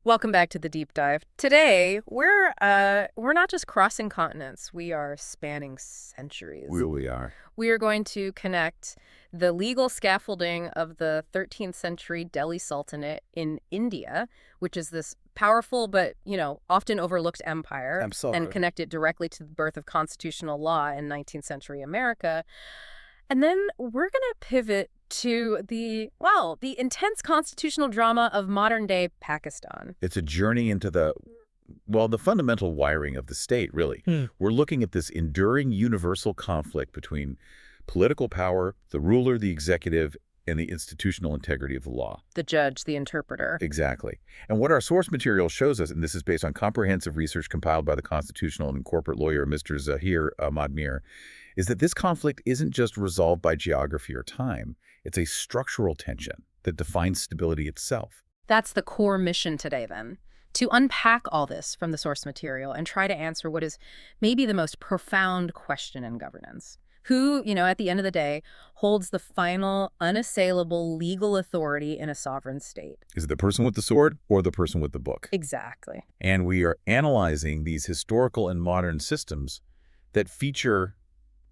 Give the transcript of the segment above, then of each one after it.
Welcome back to the deep dive. Today, we're not just crossing continents, we are spanning centuries. We are. We are going to connect the legal scaffolding of the 13th century Delhi Sultanate in India, which is this powerful but, often overlooked empire, Absolutely. and connect it directly to the birth of constitutional law in 19th century America. And then we're going to pivot to the intense constitutional drama of modern-day Pakistan. It's a journey into the fundamental wiring of the state, really. We're looking at this enduring universal conflict between political power, the ruler, the executive, and the institutional integrity of the law. The judge, the interpreter. Exactly. And what our source material shows us, and this is based on comprehensive research compiled by the constitutional and corporate lawyer Mr. Zahir Madmir, is that this conflict isn't just resolved by geography or time. It's a structural tension that defines stability itself. That's the core mission today, then. To unpack all this from the source material and try to answer what is maybe the most profound question in governance. Who, at the end of the day, holds the final, unassailable legal authority in a sovereign state? Is it the person with the sword or the person with the book? Exactly. And we are analyzing these historical and modern systems that feature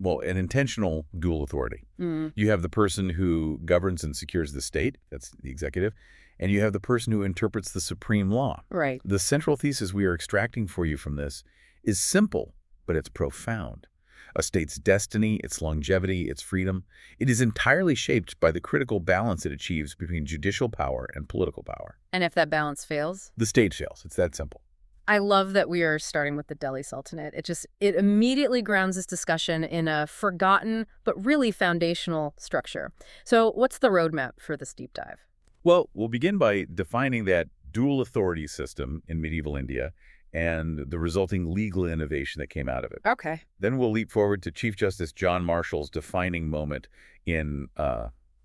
an intentional dual authority. You have the person who governs and secures the state, that's the executive, and you have the person who interprets the supreme law. Right. The central thesis we are extracting for you from this is simple, but it's profound. A state's destiny, its longevity, its freedom, it is entirely shaped by the critical balance it achieves between judicial power and political power. And if that balance fails? The state fails. It's that simple. I love that we are starting with the Delhi Sultanate. It immediately grounds this discussion in a forgotten but really foundational structure. So what's the roadmap for this deep dive? Well, we'll begin by defining that dual authority system in medieval India and the resulting legal innovation that came out of it. Okay. Then we'll leap forward to Chief Justice John Marshall's defining moment in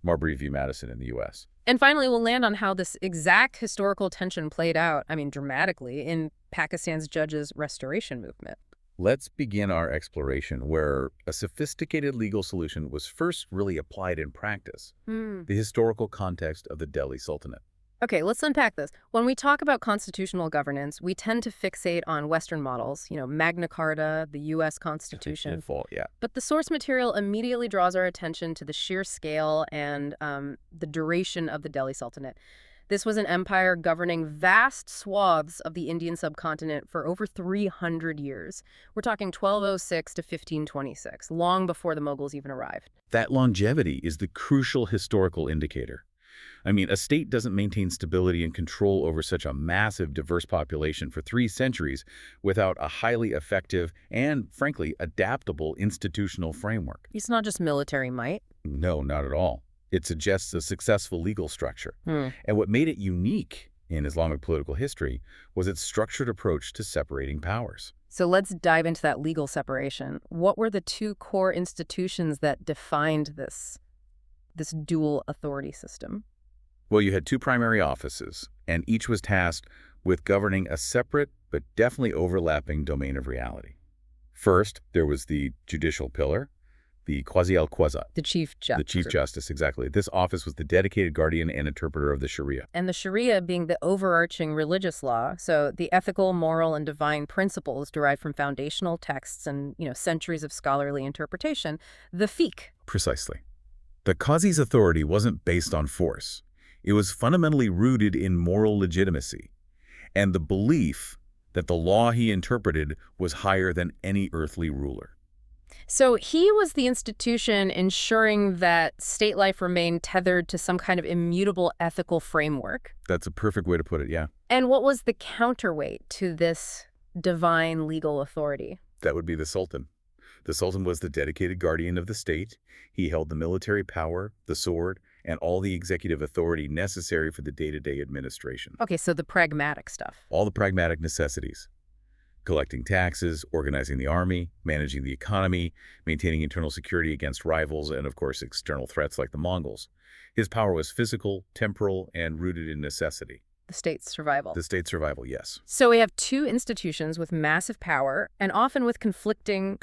Marbury v. Madison in the U.S. And finally, we'll land on how this exact historical tension played out, dramatically, in Pakistan's judges' restoration movement. Let's begin our exploration where a sophisticated legal solution was first really applied in practice, the historical context of the Delhi Sultanate. Okay, let's unpack this. When we talk about constitutional governance, we tend to fixate on Western models, Magna Carta, the U.S. Constitution. Default, yeah. But the source material immediately draws our attention to the sheer scale and the duration of the Delhi Sultanate. This was an empire governing vast swaths of the Indian subcontinent for over 300 years. We're talking 1206 to 1526, long before the Mughals even arrived. That longevity is the crucial historical indicator. A state doesn't maintain stability and control over such a massive, diverse population for 3 centuries without a highly effective and, frankly, adaptable institutional framework. It's not just military might. No, not at all. It suggests a successful legal structure. And what made it unique in Islamic political history was its structured approach to separating powers. So let's dive into that legal separation. What were the 2 core institutions that defined this dual authority system? Well, you had 2 primary offices, and each was tasked with governing a separate but definitely overlapping domain of reality. First, there was the judicial pillar, the Qazi al-Qaza. The Chief Justice. The Chief Justice, exactly. This office was the dedicated guardian and interpreter of the Sharia. And the Sharia being the overarching religious law, so the ethical, moral, and divine principles derived from foundational texts and, centuries of scholarly interpretation, the fiqh. Precisely. The Qazi's authority wasn't based on force. It was fundamentally rooted in moral legitimacy and the belief that the law he interpreted was higher than any earthly ruler. So he was the institution ensuring that state life remained tethered to some kind of immutable ethical framework. That's a perfect way to put it, yeah. And what was the counterweight to this divine legal authority? That would be the Sultan. The Sultan was the dedicated guardian of the state. He held the military power, the sword, and all the executive authority necessary for the day-to-day administration. Okay, so the pragmatic stuff. All the pragmatic necessities. Collecting taxes, organizing the army, managing the economy, maintaining internal security against rivals, and of course external threats like the Mongols. His power was physical, temporal, and rooted in necessity. The state's survival. The state's survival, yes. So we have 2 institutions with massive power and often with conflicting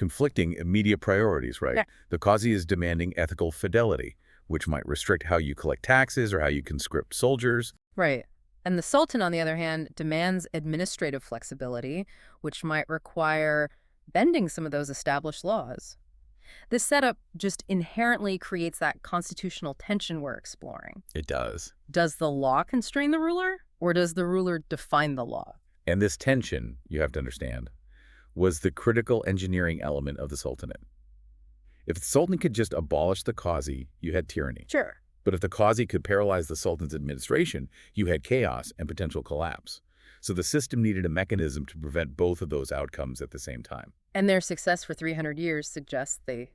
immediate priorities, right? Yeah. The Qazi is demanding ethical fidelity, which might restrict how you collect taxes or how you conscript soldiers. Right. And the Sultan, on the other hand, demands administrative flexibility, which might require bending some of those established laws. This setup just inherently creates that constitutional tension we're exploring. It does. Does the law constrain the ruler, or does the ruler define the law? And this tension, you have to understand, was the critical engineering element of the Sultanate. If the Sultan could just abolish the Qazi, you had tyranny. Sure. But if the Qazi could paralyze the Sultan's administration, you had chaos and potential collapse. So the system needed a mechanism to prevent both of those outcomes at the same time. And their success for 300 years suggests they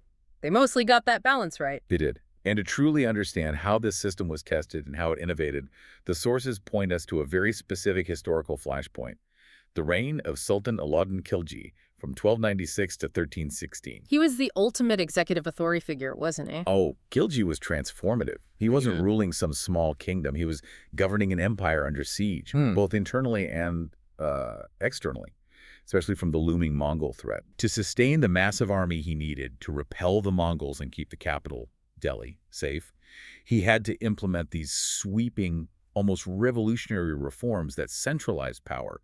mostly got that balance right. They did. And to truly understand how this system was tested and how it innovated, the sources point us to a very specific historical flashpoint: the reign of Sultan Alauddin Khilji from 1296 to 1316. He was the ultimate executive authority figure, wasn't he? Oh, Khilji was transformative. He wasn't ruling some small kingdom. He was governing an empire under siege, both internally and externally, especially from the looming Mongol threat. To sustain the massive army he needed to repel the Mongols and keep the capital, Delhi, safe, he had to implement these sweeping, almost revolutionary reforms that centralized power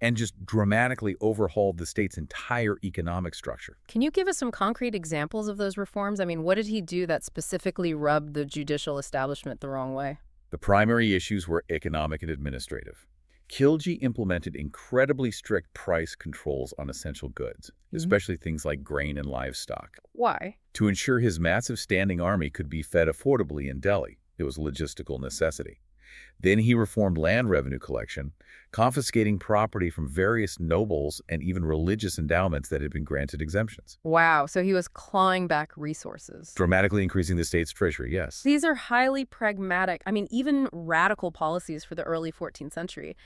and just dramatically overhauled the state's entire economic structure. Can you give us some concrete examples of those reforms? I mean, what did he do that specifically rubbed the judicial establishment the wrong way? The primary issues were economic and administrative. Khilji implemented incredibly strict price controls on essential goods, especially things like grain and livestock. Why? To ensure his massive standing army could be fed affordably in Delhi, it was a logistical necessity. Then he reformed land revenue collection, confiscating property from various nobles and even religious endowments that had been granted exemptions. Wow, so he was clawing back resources. Dramatically increasing the state's treasury, yes. These are highly pragmatic, even radical policies for the early 14th century.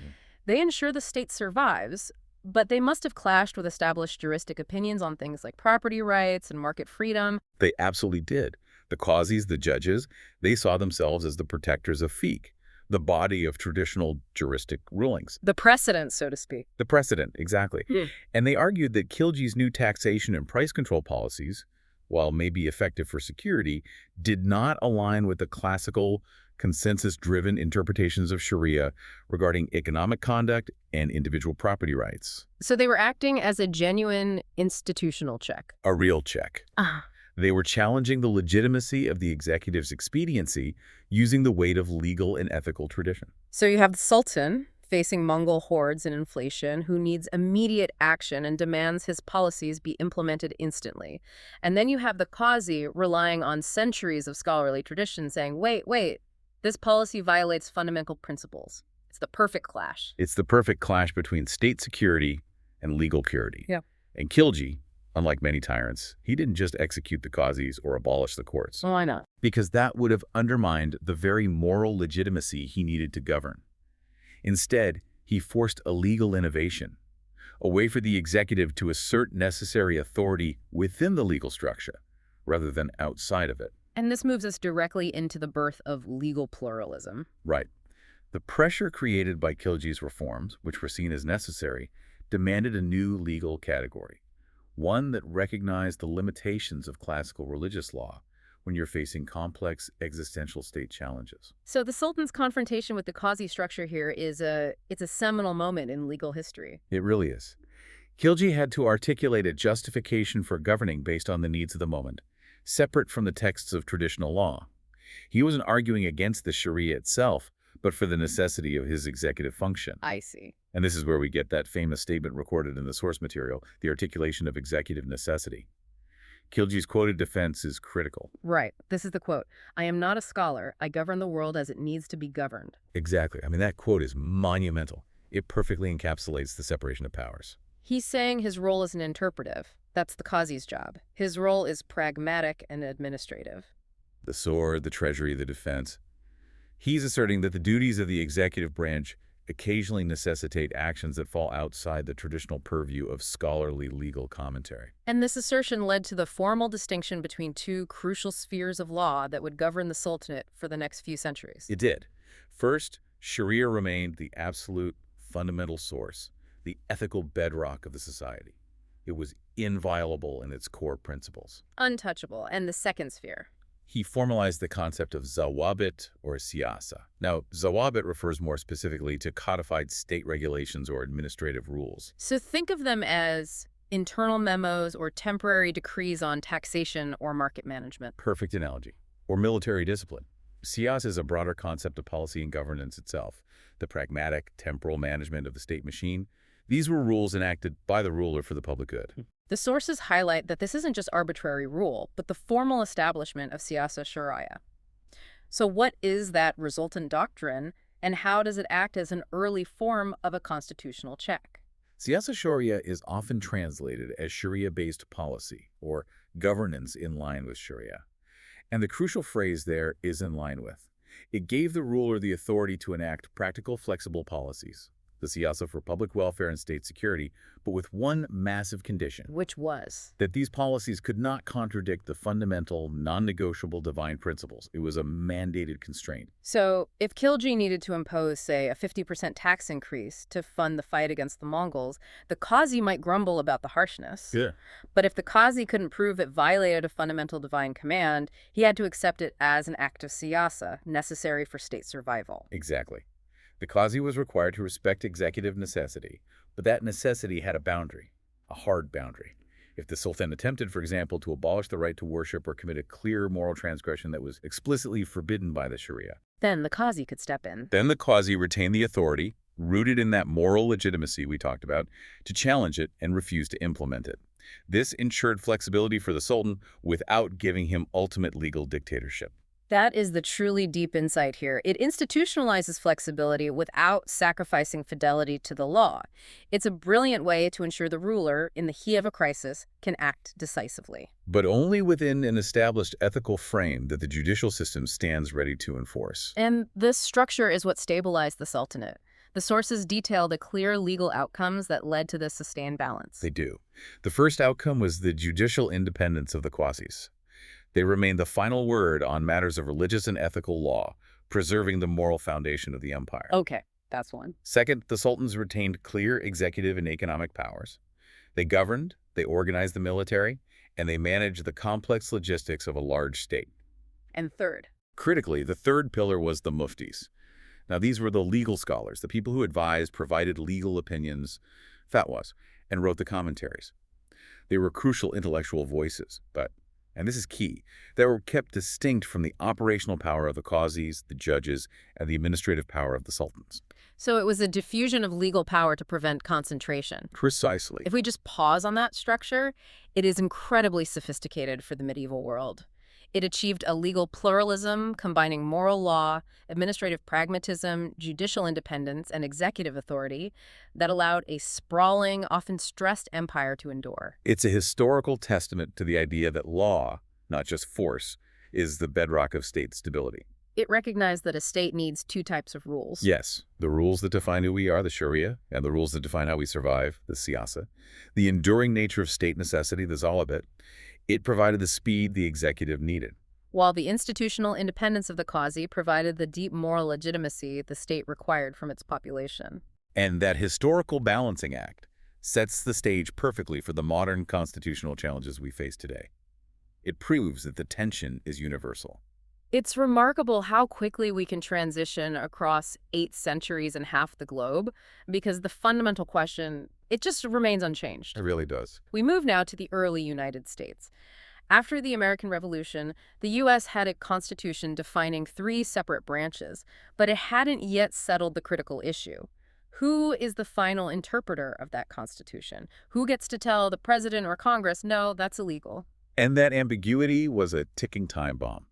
They ensure the state survives, but they must have clashed with established juristic opinions on things like property rights and market freedom. They absolutely did. The Qazis, the judges, they saw themselves as the protectors of fiqh, the body of traditional juristic rulings. The precedent, so to speak. The precedent, exactly. And they argued that Khilji's new taxation and price control policies, while maybe effective for security, did not align with the classical, consensus-driven interpretations of Sharia regarding economic conduct and individual property rights. So they were acting as a genuine institutional check. A real check. They were challenging the legitimacy of the executive's expediency using the weight of legal and ethical tradition. So you have the Sultan facing Mongol hordes and inflation who needs immediate action and demands his policies be implemented instantly. And then you have the Qazi relying on centuries of scholarly tradition saying, wait, this policy violates fundamental principles. It's the perfect clash. It's the perfect clash between state security and legal purity. Yeah. And Khilji, unlike many tyrants, he didn't just execute the Qazis or abolish the courts. Why not? Because that would have undermined the very moral legitimacy he needed to govern. Instead, he forced a legal innovation, a way for the executive to assert necessary authority within the legal structure, rather than outside of it. And this moves us directly into the birth of legal pluralism. Right. The pressure created by Khilji's reforms, which were seen as necessary, demanded a new legal category, one that recognized the limitations of classical religious law when you're facing complex existential state challenges. So the Sultan's confrontation with the Qazi structure here it's a seminal moment in legal history. It really is. Khilji had to articulate a justification for governing based on the needs of the moment, separate from the texts of traditional law. He wasn't arguing against the Sharia itself, but for the necessity of his executive function. I see. And this is where we get that famous statement recorded in the source material, the articulation of executive necessity. Khilji's quoted defense is critical. Right. This is the quote. "I am not a scholar. I govern the world as it needs to be governed." Exactly. That quote is monumental. It perfectly encapsulates the separation of powers. He's saying his role isn't interpretive. That's the Qazi's job. His role is pragmatic and administrative. The sword, the treasury, the defense. He's asserting that the duties of the executive branch occasionally necessitate actions that fall outside the traditional purview of scholarly legal commentary. And this assertion led to the formal distinction between two crucial spheres of law that would govern the Sultanate for the next few centuries. It did. First, Sharia remained the absolute fundamental source, the ethical bedrock of the society. It was inviolable in its core principles. Untouchable. And the second sphere? He formalized the concept of zawabit or siyasa. Now, zawabit refers more specifically to codified state regulations or administrative rules. So think of them as internal memos or temporary decrees on taxation or market management. Perfect analogy. Or military discipline. Siyasa is a broader concept of policy and governance itself, the pragmatic, temporal management of the state machine. These were rules enacted by the ruler for the public good. The sources highlight that this isn't just arbitrary rule, but the formal establishment of siyasa sharia. So what is that resultant doctrine, and how does it act as an early form of a constitutional check? Siyasa Sharia is often translated as Sharia-based policy, or governance in line with Sharia. And the crucial phrase there is in line with. It gave the ruler the authority to enact practical, flexible policies, the siyasa for public welfare and state security, but with one massive condition. Which was? That these policies could not contradict the fundamental, non-negotiable divine principles. It was a mandated constraint. So if Khilji needed to impose, say, a 50% tax increase to fund the fight against the Mongols, the Qazi might grumble about the harshness. Yeah. But if the Qazi couldn't prove it violated a fundamental divine command, he had to accept it as an act of siyasa, necessary for state survival. Exactly. The Qazi was required to respect executive necessity, but that necessity had a boundary, a hard boundary. If the Sultan attempted, for example, to abolish the right to worship or commit a clear moral transgression that was explicitly forbidden by the Sharia, then the Qazi could step in. then the Qazi retained the authority, rooted in that moral legitimacy we talked about, to challenge it and refuse to implement it. This ensured flexibility for the Sultan without giving him ultimate legal dictatorship. That is the truly deep insight here. It institutionalizes flexibility without sacrificing fidelity to the law. It's a brilliant way to ensure the ruler, in the heat of a crisis, can act decisively. But only within an established ethical frame that the judicial system stands ready to enforce. And this structure is what stabilized the Sultanate. The sources detail the clear legal outcomes that led to this sustained balance. They do. The first outcome was the judicial independence of the Qazis. They remained the final word on matters of religious and ethical law, preserving the moral foundation of the empire. Okay, that's one. Second, the sultans retained clear executive and economic powers. They governed, they organized the military, and they managed the complex logistics of a large state. And third? Critically, the third pillar was the muftis. Now, these were the legal scholars, the people who advised, provided legal opinions, fatwas, and wrote the commentaries. They were crucial intellectual voices, but, and this is key, they were kept distinct from the operational power of the qazis, the judges, and the administrative power of the sultans. So it was a diffusion of legal power to prevent concentration. Precisely. If we just pause on that structure, it is incredibly sophisticated for the medieval world. It achieved a legal pluralism combining moral law, administrative pragmatism, judicial independence, and executive authority that allowed a sprawling, often stressed empire to endure. It's a historical testament to the idea that law, not just force, is the bedrock of state stability. It recognized that a state needs two types of rules. Yes, the rules that define who we are, the Sharia, and the rules that define how we survive, the siyasa. The enduring nature of state necessity, the zalabit. It provided the speed the executive needed. While the institutional independence of the Qazi provided the deep moral legitimacy the state required from its population. And that historical balancing act sets the stage perfectly for the modern constitutional challenges we face today. It proves that the tension is universal. It's remarkable how quickly we can transition across 8 centuries and half the globe, because the fundamental question, it just remains unchanged. It really does. We move now to the early United States. After the American Revolution, the U.S. had a constitution defining 3 separate branches, but it hadn't yet settled the critical issue. Who is the final interpreter of that constitution? Who gets to tell the president or Congress, no, that's illegal? And that ambiguity was a ticking time bomb.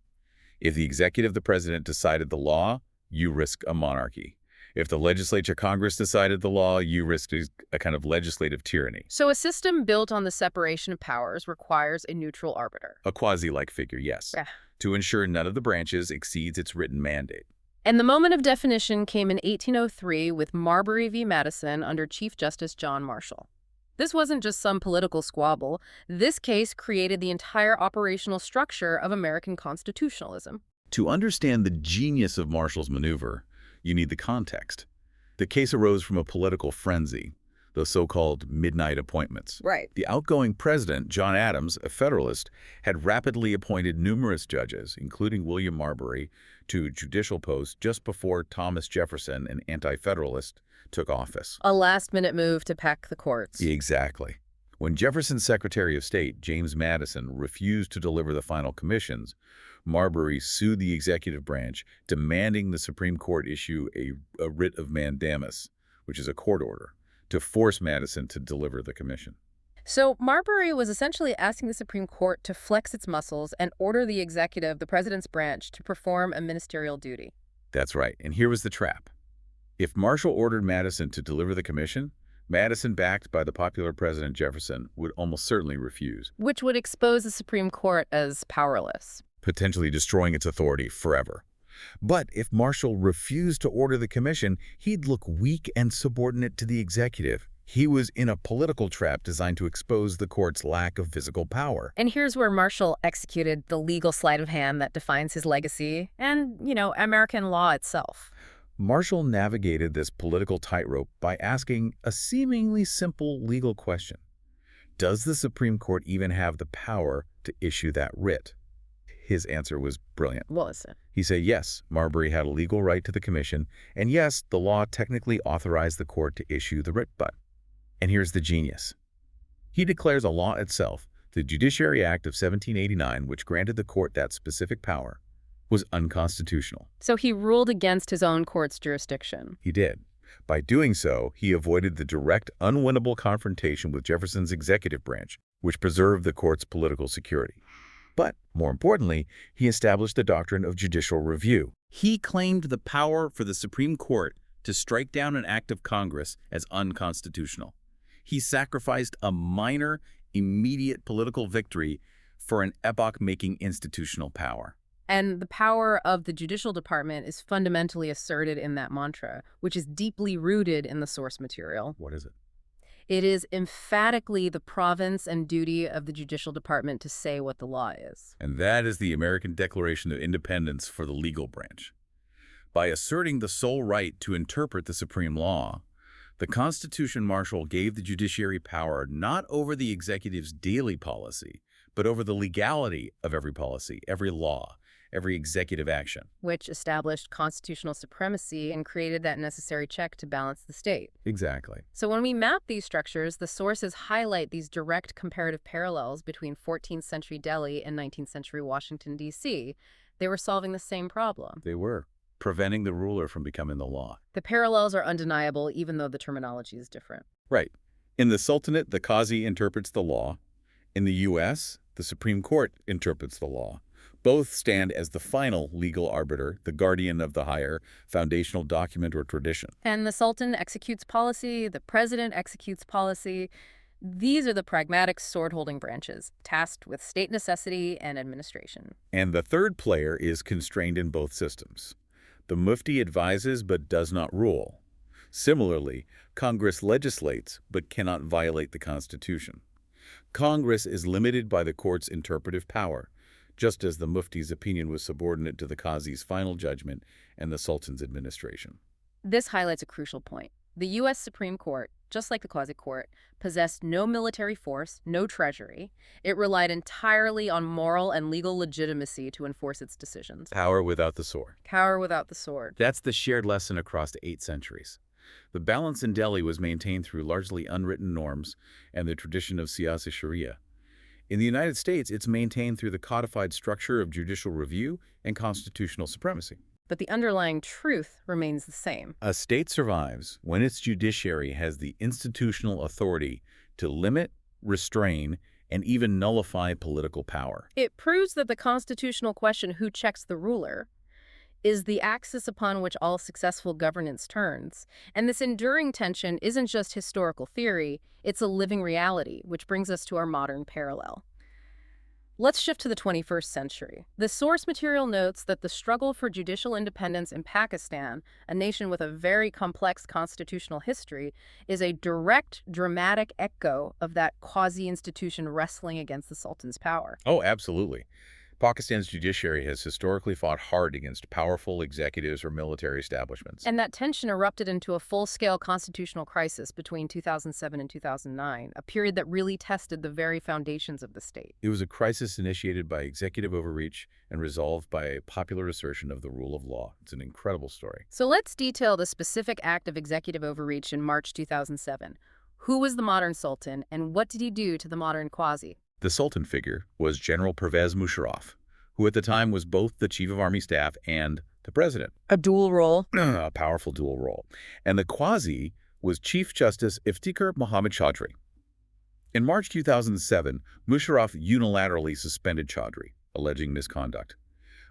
If the executive, the president, decided the law, you risk a monarchy. If the legislature, Congress decided the law, you risk a kind of legislative tyranny. So a system built on the separation of powers requires a neutral arbiter. A quasi-like figure, yes, Yeah. to ensure none of the branches exceeds its written mandate. And the moment of definition came in 1803 with Marbury v. Madison under Chief Justice John Marshall. This wasn't just some political squabble. This case created the entire operational structure of American constitutionalism. To understand the genius of Marshall's maneuver, you need the context. The case arose from a political frenzy. the so-called midnight appointments. Right. The outgoing president, John Adams, a Federalist, had rapidly appointed numerous judges, including William Marbury, to judicial posts just before Thomas Jefferson, an anti-Federalist, took office. A last-minute move to pack the courts. Exactly. When Jefferson's Secretary of State, James Madison, refused to deliver the final commissions, Marbury sued the executive branch, demanding the Supreme Court issue a writ of mandamus, which is a court order, to force Madison to deliver the commission. So Marbury was essentially asking the Supreme Court to flex its muscles and order the executive, the president's branch, to perform a ministerial duty. That's right, and here was the trap. If Marshall ordered Madison to deliver the commission, Madison, backed by the popular President Jefferson, would almost certainly refuse, Which would expose the Supreme Court as powerless. potentially destroying its authority forever. But if Marshall refused to order the commission, he'd look weak and subordinate to the executive. He was in a political trap designed to expose the court's lack of physical power. And here's where Marshall executed the legal sleight of hand that defines his legacy and, American law itself. Marshall navigated this political tightrope by asking a seemingly simple legal question. Does the Supreme Court even have the power to issue that writ? His answer was brilliant. What was it? He said yes, Marbury had a legal right to the commission, and yes, the law technically authorized the court to issue the writ, but... And here's the genius. He declares a law itself, the Judiciary Act of 1789, which granted the court that specific power, was unconstitutional. So he ruled against his own court's jurisdiction. He did. By doing so, he avoided the direct, unwinnable confrontation with Jefferson's executive branch, which preserved the court's political security. But, more importantly, he established the doctrine of judicial review. He claimed the power for the Supreme Court to strike down an act of Congress as unconstitutional. He sacrificed a minor, immediate political victory for an epoch-making institutional power. And the power of the judicial department is fundamentally asserted in that mantra, which is deeply rooted in the source material. What is it? It is emphatically the province and duty of the judicial department to say what the law is. And that is the American Declaration of Independence for the legal branch. By asserting the sole right to interpret the supreme law, the Constitution Marshall gave the judiciary power not over the executive's daily policy, but over the legality of every policy, every law, every executive action. Which established constitutional supremacy and created that necessary check to balance the state. Exactly. So when we map these structures, the sources highlight these direct comparative parallels between 14th century Delhi and 19th century Washington, D.C. They were solving the same problem. They were, preventing the ruler from becoming the law. The parallels are undeniable, even though the terminology is different. Right. In the Sultanate, the Qazi interprets the law. In the U.S., the Supreme Court interprets the law. Both stand as the final legal arbiter, the guardian of the higher foundational document or tradition. And the Sultan executes policy, the president executes policy. These are the pragmatic sword-holding branches, tasked with state necessity and administration. And the third player is constrained in both systems. The Mufti advises but does not rule. Similarly, Congress legislates but cannot violate the Constitution. Congress is limited by the court's interpretive power, just as the Mufti's opinion was subordinate to the Qazi's final judgment and the Sultan's administration. This highlights a crucial point. The U.S. Supreme Court, just like the Qazi Court, possessed no military force, no treasury. It relied entirely on moral and legal legitimacy to enforce its decisions. Power without the sword. Power without the sword. That's the shared lesson across 8 centuries. The balance in Delhi was maintained through largely unwritten norms and the tradition of siyasa sharia. In the United States, it's maintained through the codified structure of judicial review and constitutional supremacy. But the underlying truth remains the same. A state survives when its judiciary has the institutional authority to limit, restrain, and even nullify political power. It proves that the constitutional question, who checks the ruler, is the axis upon which all successful governance turns. And this enduring tension isn't just historical theory, it's a living reality, which brings us to our modern parallel. Let's shift to the 21st century. The source material notes that the struggle for judicial independence in Pakistan, a nation with a very complex constitutional history, is a direct, dramatic echo of that quasi-institution wrestling against the Sultan's power. Oh, absolutely. Pakistan's judiciary has historically fought hard against powerful executives or military establishments. And that tension erupted into a full-scale constitutional crisis between 2007 and 2009, a period that really tested the very foundations of the state. It was a crisis initiated by executive overreach and resolved by a popular assertion of the rule of law. It's an incredible story. So let's detail the specific act of executive overreach in March 2007. Who was the modern sultan, and what did he do to the modern Qazi? The Sultan figure was General Pervez Musharraf, who at the time was both the Chief of Army Staff and the President. A dual role. A powerful dual role. And the Qazi was Chief Justice Iftikhar Muhammad Chaudhry. In March 2007, Musharraf unilaterally suspended Chaudhry, alleging misconduct.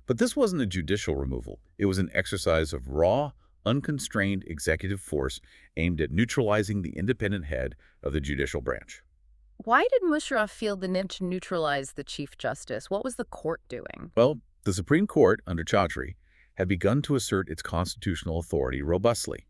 But this wasn't a judicial removal. It was an exercise of raw, unconstrained executive force aimed at neutralizing the independent head of the judicial branch. Why did Musharraf feel the need to neutralize the Chief Justice? What was the court doing? Well, the Supreme Court, under Chaudhry, had begun to assert its constitutional authority robustly.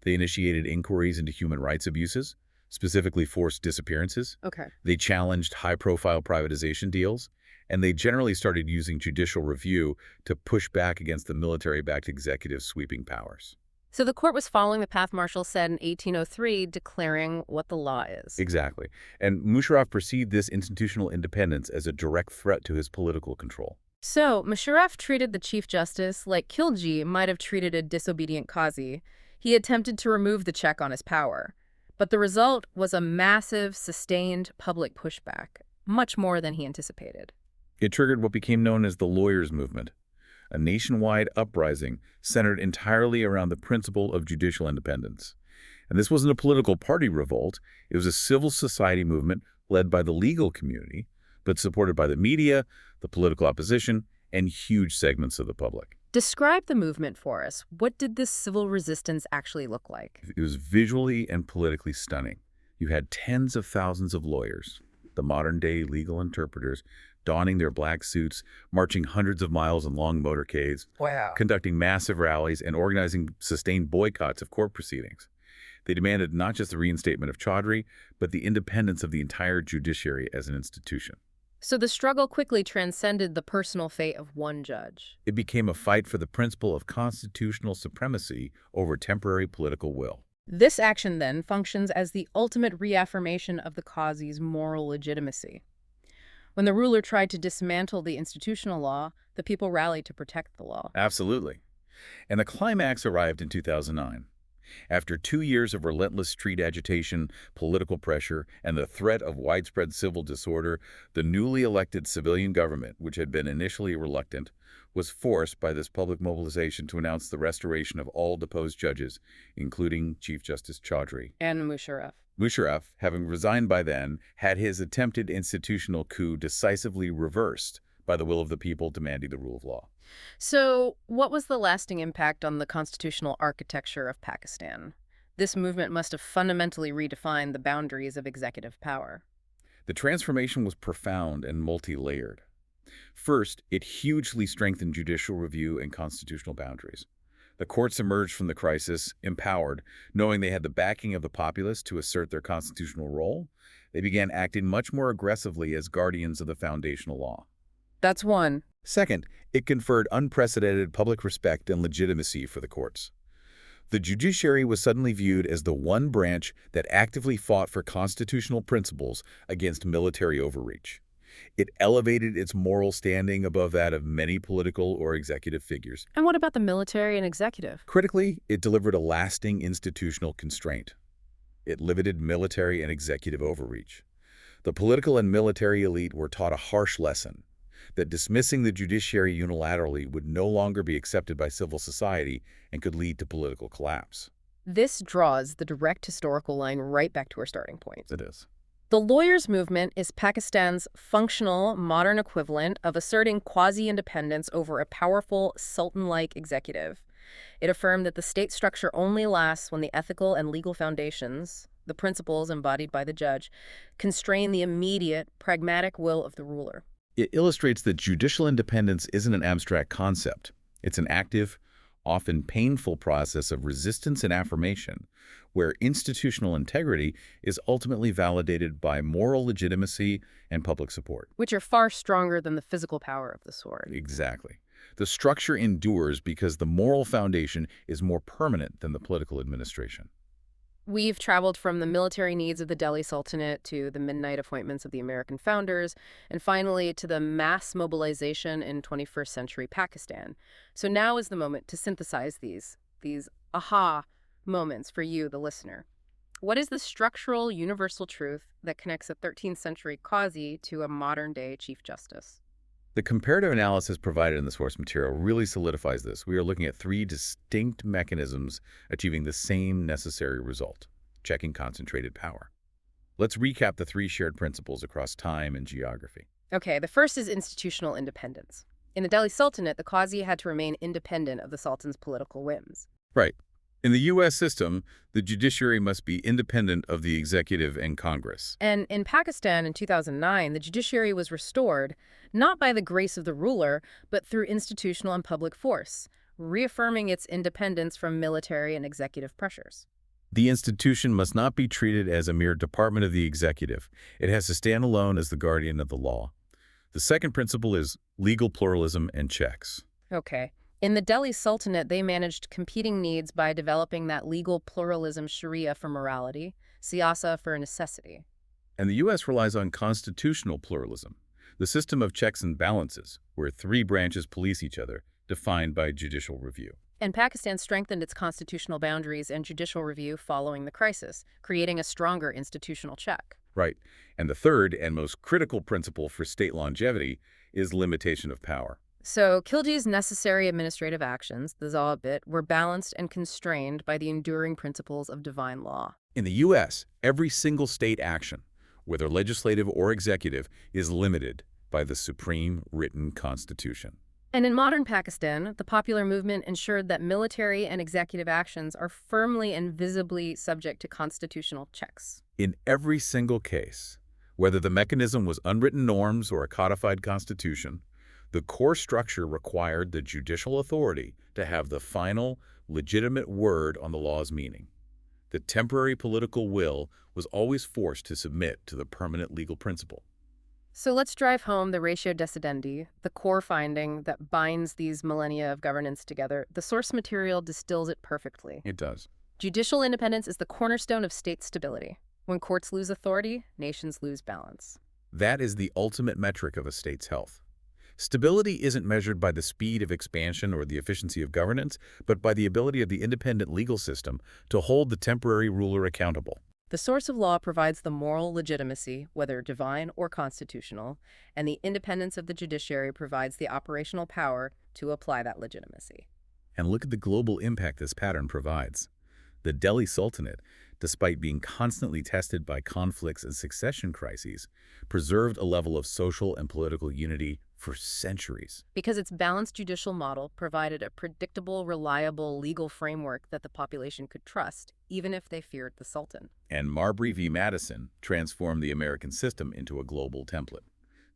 They initiated inquiries into human rights abuses, specifically forced disappearances. Okay. They challenged high-profile privatization deals, and they generally started using judicial review to push back against the military-backed executive's sweeping powers. So the court was following the path Marshall said in 1803, declaring what the law is. Exactly. And Musharraf perceived this institutional independence as a direct threat to his political control. So Musharraf treated the Chief Justice like Khilji might have treated a disobedient Qazi. He attempted to remove the check on his power. But the result was a massive, sustained public pushback, much more than he anticipated. It triggered what became known as the lawyers' movement, a nationwide uprising centered entirely around the principle of judicial independence. And this wasn't a political party revolt. It was a civil society movement led by the legal community, but supported by the media, the political opposition, and huge segments of the public. Describe the movement for us. What did this civil resistance actually look like? It was visually and politically stunning. You had tens of thousands of lawyers, the modern-day legal interpreters, donning their black suits, marching hundreds of miles in long motorcades, Wow. conducting massive rallies, and organizing sustained boycotts of court proceedings. They demanded not just the reinstatement of Chaudhry, but the independence of the entire judiciary as an institution. So the struggle quickly transcended the personal fate of one judge. It became a fight for the principle of constitutional supremacy over temporary political will. This action, then, functions as the ultimate reaffirmation of the Qazi's moral legitimacy. When the ruler tried to dismantle the institutional law, the people rallied to protect the law. Absolutely. And the climax arrived in 2009. After 2 years of relentless street agitation, political pressure, and the threat of widespread civil disorder, the newly elected civilian government, which had been initially reluctant, was forced by this public mobilization to announce the restoration of all deposed judges, including Chief Justice Chaudhry. And Musharraf. Musharraf, having resigned by then, had his attempted institutional coup decisively reversed by the will of the people demanding the rule of law. So what was the lasting impact on the constitutional architecture of Pakistan? This movement must have fundamentally redefined the boundaries of executive power. The transformation was profound and multi-layered. First, it hugely strengthened judicial review and constitutional boundaries. The courts emerged from the crisis empowered, knowing they had the backing of the populace to assert their constitutional role. They began acting much more aggressively as guardians of the foundational law. That's one. Second, it conferred unprecedented public respect and legitimacy for the courts. The judiciary was suddenly viewed as the one branch that actively fought for constitutional principles against military overreach. It elevated its moral standing above that of many political or executive figures. And what about the military and executive? Critically, it delivered a lasting institutional constraint. It limited military and executive overreach. The political and military elite were taught a harsh lesson that dismissing the judiciary unilaterally would no longer be accepted by civil society and could lead to political collapse. This draws the direct historical line right back to our starting point. It is. The lawyers' movement is Pakistan's functional, modern equivalent of asserting quasi-independence over a powerful, sultan-like executive. It affirmed that the state structure only lasts when the ethical and legal foundations, the principles embodied by the judge, constrain the immediate, pragmatic will of the ruler. It illustrates that judicial independence isn't an abstract concept. It's an active, often painful process of resistance and affirmation, where institutional integrity is ultimately validated by moral legitimacy and public support. Which are far stronger than the physical power of the sword. Exactly. The structure endures because the moral foundation is more permanent than the political administration. We've traveled from the military needs of the Delhi Sultanate to the midnight appointments of the American founders, and finally to the mass mobilization in 21st century Pakistan. So now is the moment to synthesize these aha moments for you, the listener. What is the structural universal truth that connects a 13th century qazi to a modern-day Chief Justice? The comparative analysis provided in the source material really solidifies this. We are looking at three distinct mechanisms achieving the same necessary result: checking concentrated power. Let's recap the three shared principles across time and geography. Okay, the first is institutional independence. In the Delhi Sultanate, the qazi had to remain independent of the sultan's political whims. Right. In the U.S. system, the judiciary must be independent of the executive and Congress. And in Pakistan in 2009, the judiciary was restored, not by the grace of the ruler, but through institutional and public force, reaffirming its independence from military and executive pressures. The institution must not be treated as a mere department of the executive. It has to stand alone as the guardian of the law. The second principle is legal pluralism and checks. Okay. In the Delhi Sultanate, they managed competing needs by developing that legal pluralism, Sharia for morality, siyasa for necessity. And the U.S. relies on constitutional pluralism, the system of checks and balances, where three branches police each other, defined by judicial review. And Pakistan strengthened its constitutional boundaries and judicial review following the crisis, creating a stronger institutional check. Right. And the third and most critical principle for state longevity is limitation of power. So Khilji's necessary administrative actions, the Zawabit, were balanced and constrained by the enduring principles of divine law. In the U.S., every single state action, whether legislative or executive, is limited by the supreme written constitution. And in modern Pakistan, the popular movement ensured that military and executive actions are firmly and visibly subject to constitutional checks. In every single case, whether the mechanism was unwritten norms or a codified constitution, the core structure required the judicial authority to have the final, legitimate word on the law's meaning. The temporary political will was always forced to submit to the permanent legal principle. So let's drive home the ratio decidendi, the core finding that binds these millennia of governance together. The source material distills it perfectly. It does. Judicial independence is the cornerstone of state stability. When courts lose authority, nations lose balance. That is the ultimate metric of a state's health. Stability isn't measured by the speed of expansion or the efficiency of governance, but by the ability of the independent legal system to hold the temporary ruler accountable. The source of law provides the moral legitimacy, whether divine or constitutional, and the independence of the judiciary provides the operational power to apply that legitimacy. And look at the global impact this pattern provides. The Delhi Sultanate, despite being constantly tested by conflicts and succession crises, preserved a level of social and political unity for centuries. Because its balanced judicial model provided a predictable, reliable legal framework that the population could trust, even if they feared the Sultan. And Marbury v. Madison transformed the American system into a global template.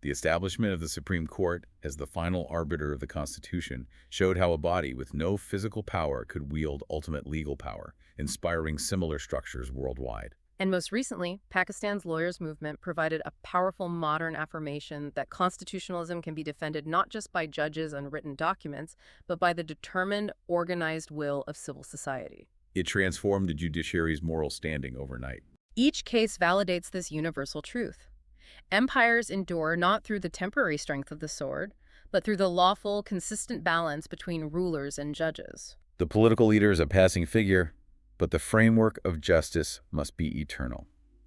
The establishment of the Supreme Court as the final arbiter of the Constitution showed how a body with no physical power could wield ultimate legal power, inspiring similar structures worldwide. And most recently, Pakistan's lawyers' movement provided a powerful modern affirmation that constitutionalism can be defended not just by judges and written documents, but by the determined, organized will of civil society. It transformed the judiciary's moral standing overnight. Each case validates this universal truth. Empires endure not through the temporary strength of the sword, but through the lawful, consistent balance between rulers and judges. The political leader is a passing figure, but the framework of justice must be eternal.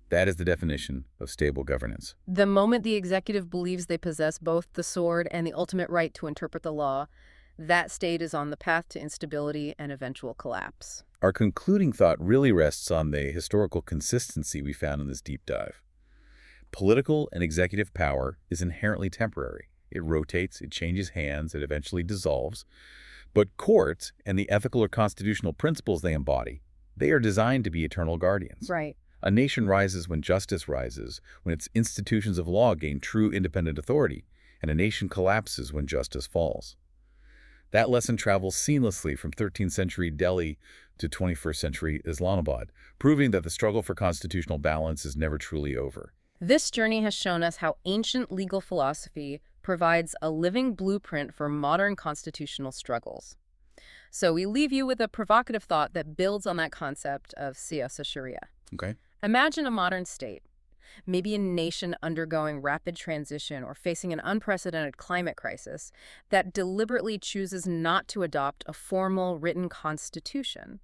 That is the definition of stable governance. The moment the executive believes they possess both the sword and the ultimate right to interpret the law, that state is on the path to instability and eventual collapse. Our concluding thought really rests on the historical consistency we found in this deep dive. Political and executive power is inherently temporary. It rotates, it changes hands, it eventually dissolves. But courts and the ethical or constitutional principles they embody, they are designed to be eternal guardians. Right. A nation rises when justice rises, when its institutions of law gain true independent authority, and a nation collapses when justice falls. That lesson travels seamlessly from 13th century Delhi to 21st century Islamabad, proving that the struggle for constitutional balance is never truly over. This journey has shown us how ancient legal philosophy provides a living blueprint for modern constitutional struggles. So we leave you with a provocative thought that builds on that concept of siyasa sharia. Okay. Imagine a modern state, maybe a nation undergoing rapid transition or facing an unprecedented climate crisis, that deliberately chooses not to adopt a formal written constitution.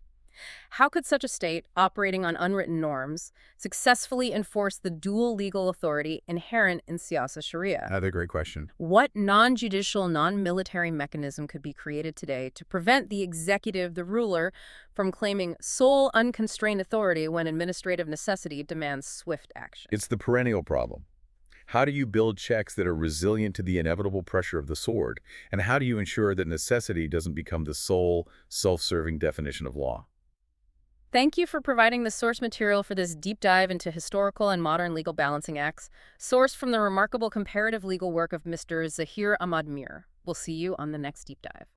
How could such a state, operating on unwritten norms, successfully enforce the dual legal authority inherent in siyasa sharia? Another great question. What non-judicial, non-military mechanism could be created today to prevent the executive, the ruler, from claiming sole unconstrained authority when administrative necessity demands swift action? It's the perennial problem. How do you build checks that are resilient to the inevitable pressure of the sword? And how do you ensure that necessity doesn't become the sole, self-serving definition of law? Thank you for providing the source material for this deep dive into historical and modern legal balancing acts, sourced from the remarkable comparative legal work of Mr. Zahir Ahmad Mir. We'll see you on the next deep dive.